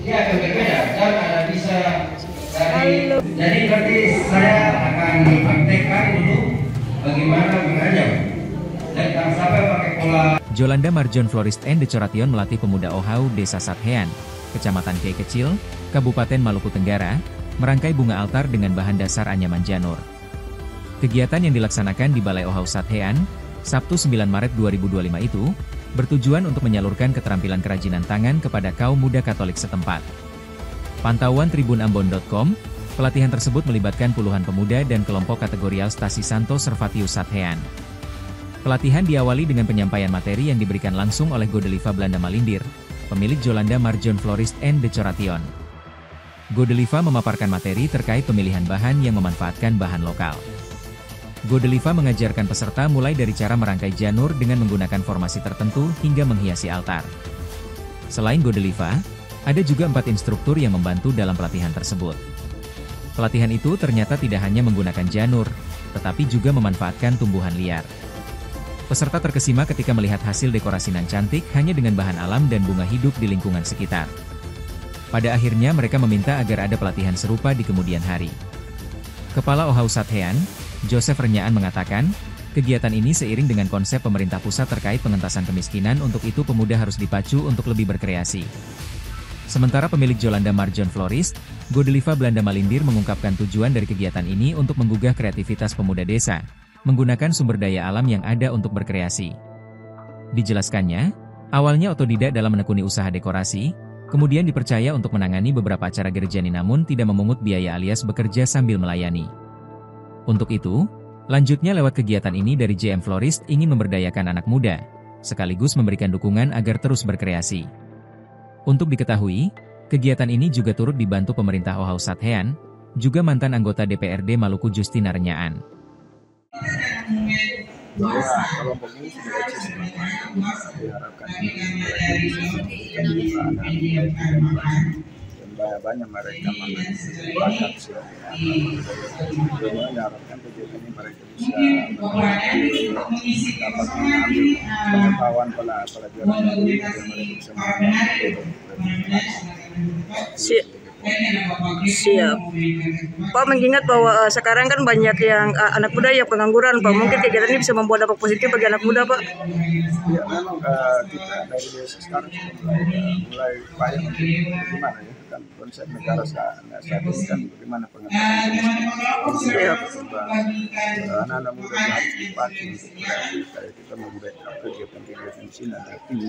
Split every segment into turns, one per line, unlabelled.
Iya, berbeda dan ada bisa dari. Jadi berarti saya akan mempraktekkan dulu bagaimana mengajar dan sampai pakai pola.
Jolanda Marjon Florist and Decoration melatih pemuda Ohau Desa Sathean, Kecamatan Kei Kecil, Kabupaten Maluku Tenggara, merangkai bunga altar dengan bahan dasar anyaman janur. Kegiatan yang dilaksanakan di Balai Ohau Sathean, Sabtu 9 Maret 2025 itu, bertujuan untuk menyalurkan keterampilan kerajinan tangan kepada kaum muda Katolik setempat. Pantauan tribunambon.com, pelatihan tersebut melibatkan puluhan pemuda dan kelompok kategorial Stasi Santo Servatius Sathean. Pelatihan diawali dengan penyampaian materi yang diberikan langsung oleh Godeliva Belanda Malindir, pemilik Jolanda Marjon Florist and Decoration. Godeliva memaparkan materi terkait pemilihan bahan yang memanfaatkan bahan lokal. Godeliva mengajarkan peserta mulai dari cara merangkai janur dengan menggunakan formasi tertentu hingga menghiasi altar. Selain Godeliva, ada juga 4 instruktur yang membantu dalam pelatihan tersebut. Pelatihan itu ternyata tidak hanya menggunakan janur, tetapi juga memanfaatkan tumbuhan liar. Peserta terkesima ketika melihat hasil dekorasi nan cantik hanya dengan bahan alam dan bunga hidup di lingkungan sekitar. Pada akhirnya mereka meminta agar ada pelatihan serupa di kemudian hari. Kepala Ohau Sathean, Joseph Renyaan mengatakan, kegiatan ini seiring dengan konsep pemerintah pusat terkait pengentasan kemiskinan, untuk itu pemuda harus dipacu untuk lebih berkreasi. Sementara pemilik Jolanda Marjon Florist, Godeliva Belanda Malindir mengungkapkan tujuan dari kegiatan ini untuk menggugah kreativitas pemuda desa, menggunakan sumber daya alam yang ada untuk berkreasi. Dijelaskannya, awalnya otodidak dalam menekuni usaha dekorasi, kemudian dipercaya untuk menangani beberapa acara gerejani namun tidak memungut biaya alias bekerja sambil melayani. Untuk itu, lanjutnya lewat kegiatan ini dari JM Florist ingin memberdayakan anak muda, sekaligus memberikan dukungan agar terus berkreasi. Untuk diketahui, kegiatan ini juga turut dibantu pemerintah Ohau Sathean, juga mantan anggota DPRD Maluku Justina Renyaan.
Bahwa kelompok ini sudah eksis, diharapkan dan banyak mereka bakat diharapkan kegiatan ini mereka bisa dapat mengambil pengetahuan pelajaran yang mereka bisa
Siap. Pak, mengingat bahwa sekarang kan banyak yang anak muda yang pengangguran, Pak. Mungkin kegiatan ini bisa membawa dampak positif bagi anak muda, Pak.
Ya, memang kita dari desa sekarang mulai upaya untuk bagaimana ya, kan konsep negara saat ini kan bagaimana pengetahuan anak-anak muda harus dipacu untuk kayak kita membuat kegiatan-kegiatan sini ada tinggi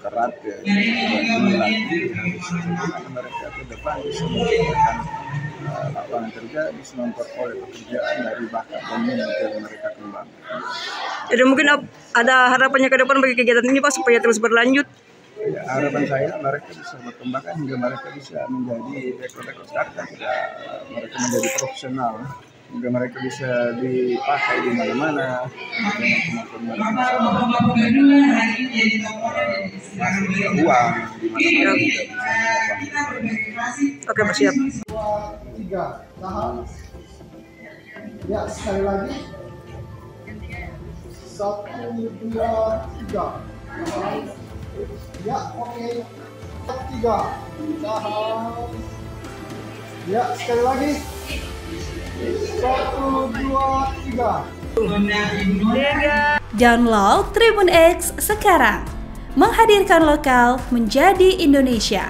karate mereka ke depan bisa menggunakan lapangan kerja, bisa memperoleh pekerjaan dari bakat dan minat yang mereka kembangkan.
Jadi mungkin ada harapannya ke depan bagi kegiatan ini, Pak, supaya terus berlanjut?
Ya, harapan saya mereka bisa berkembangkan hingga mereka bisa menjadi dekor-dekor sekarang, mereka menjadi profesional, hingga mereka bisa dipakai di mana-mana, uang di mana-mana.
Oke, Pak, siap.
3, tahan. Ya, sekali lagi. 1, 2, 3. Ya, oke. 3, tahan. Ya, sekali lagi. 1, 2, 3.
Download Tribun X sekarang. Menghadirkan lokal menjadi Indonesia.